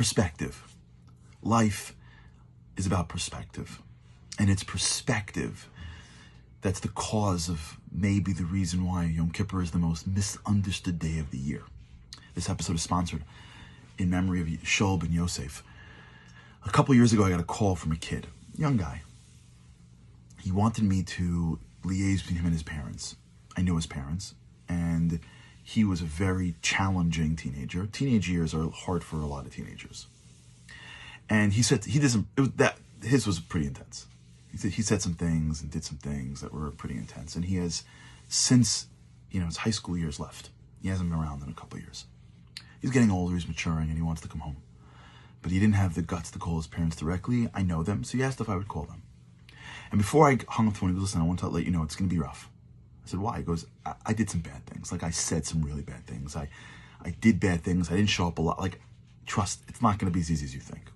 Perspective. Life is about perspective. And it's perspective that's the cause of maybe the reason why Yom Kippur is the most misunderstood day of the year. This episode is sponsored in memory of Shob and Yosef. A couple years ago, I got a call from a kid, young guy. He wanted me to liaise between him and his parents. I knew his parents, and he was a very challenging teenager. Teenage years are hard for a lot of teenagers. And he said his was pretty intense. He said some things and did some things that were pretty intense. And he has, since his high school years left, he hasn't been around in a couple of years. He's getting older, he's maturing, and he wants to come home. But he didn't have the guts to call his parents directly. I know them, so he asked if I would call them. And before I hung up the phone, he goes, listen, I want to let you know it's going to be rough. I said, why? He goes, I did some bad things. Like, I said some really bad things. I did bad things. I didn't show up a lot. Like, trust, it's not going to be as easy as you think.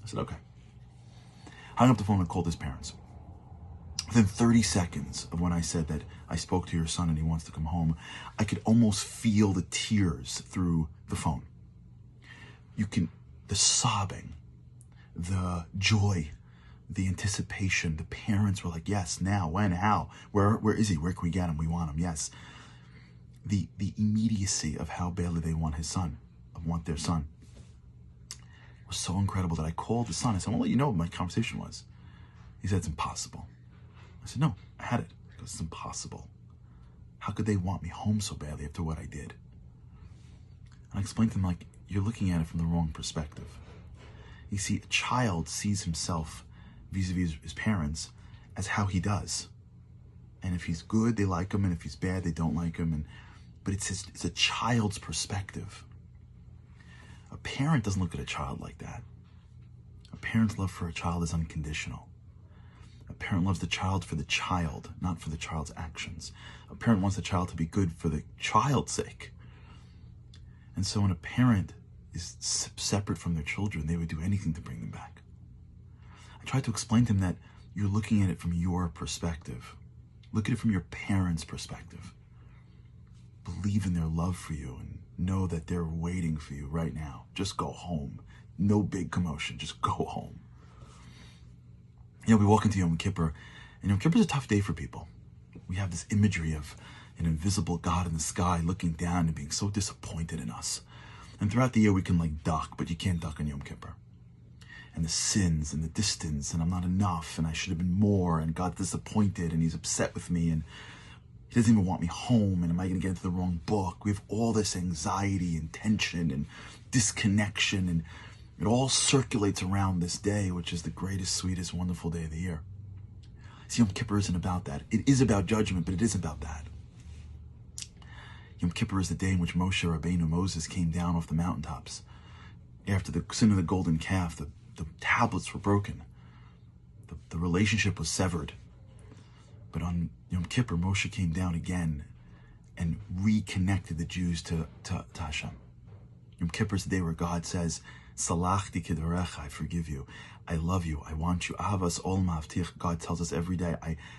I said, okay. Hung up the phone and called his parents. Within 30 seconds of when I said that I spoke to your son and he wants to come home, I could almost feel the tears through the phone. The sobbing, the joy, the anticipation. The parents were like, yes, now, when, how, where is he? Where can we get him? We want him, yes. The immediacy of how badly they want their son, was so incredible that I called the son. I said, I want to let you know what my conversation was. He said, it's impossible. I said, no, I had it. He goes, it's impossible. How could they want me home so badly after what I did? And I explained to him, like, you're looking at it from the wrong perspective. You see, a child sees himself vis-a-vis his parents as how he does. And if he's good, they like him, and if he's bad, they don't like him. But it's a child's perspective. A parent doesn't look at a child like that. A parent's love for a child is unconditional. A parent loves the child for the child, not for the child's actions. A parent wants the child to be good for the child's sake. And so when a parent is separate from their children, they would do anything to bring them back. I tried to explain to him that you're looking at it from your perspective. Look at it from your parents' perspective. Believe in their love for you and know that they're waiting for you right now. Just go home. No big commotion. Just go home. We walk into Yom Kippur, and Yom Kippur is a tough day for people. We have this imagery of an invisible God in the sky looking down and being so disappointed in us. And throughout the year we can duck, but you can't duck on Yom Kippur. And the sins and the distance, and I'm not enough, and I should have been more, and God's disappointed, and he's upset with me, and he doesn't even want me home, and am I going to get into the wrong book? We have all this anxiety and tension and disconnection, and it all circulates around this day, which is the greatest, sweetest, wonderful day of the year. See, Yom Kippur isn't about that. It is about judgment, but it isn't about that. Yom Kippur is the day in which Moshe Rabbeinu, Moses, came down off the mountaintops. After the sin of the golden calf, the tablets were broken. The relationship was severed. But on Yom Kippur, Moshe came down again and reconnected the Jews to Hashem. Yom Kippur is the day where God says, Salachti kidvarecha, I forgive you. I love you. I want you. Ahavas ol ma'avtich. God tells us every day,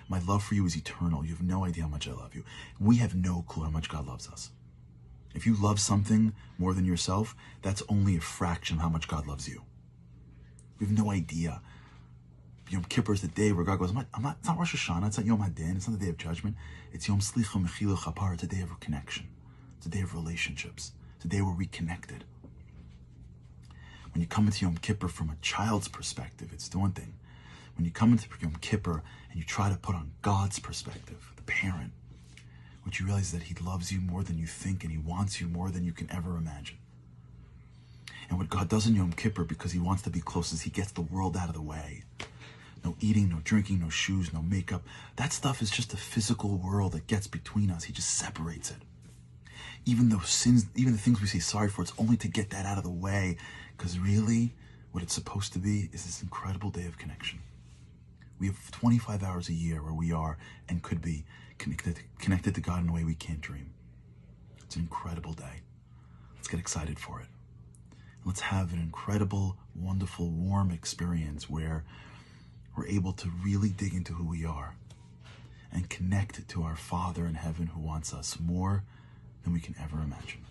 my love for you is eternal. You have no idea how much I love you. We have no clue how much God loves us. If you love something more than yourself, that's only a fraction of how much God loves you. We have no idea. Yom Kippur is the day where God goes, it's not Rosh Hashanah, it's not Yom Hadin, it's not the day of judgment. It's Yom Slicha Mechila Chapar. It's a day of connection. It's a day of relationships. It's a day where we reconnected. When you come into Yom Kippur from a child's perspective, it's the one thing. When you come into Yom Kippur and you try to put on God's perspective, the parent, what you realize is that he loves you more than you think, and he wants you more than you can ever imagine. And what God does in Yom Kippur, because he wants to be close, is he gets the world out of the way. No eating, no drinking, no shoes, no makeup. That stuff is just a physical world that gets between us. He just separates it. Even those sins, even the things we say sorry for, it's only to get that out of the way. Because really, what it's supposed to be is this incredible day of connection. We have 25 hours a year where we are and could be connected to God in a way we can't dream. It's an incredible day. Let's get excited for it. Let's have an incredible, wonderful, warm experience where we're able to really dig into who we are and connect to our Father in heaven who wants us more than we can ever imagine.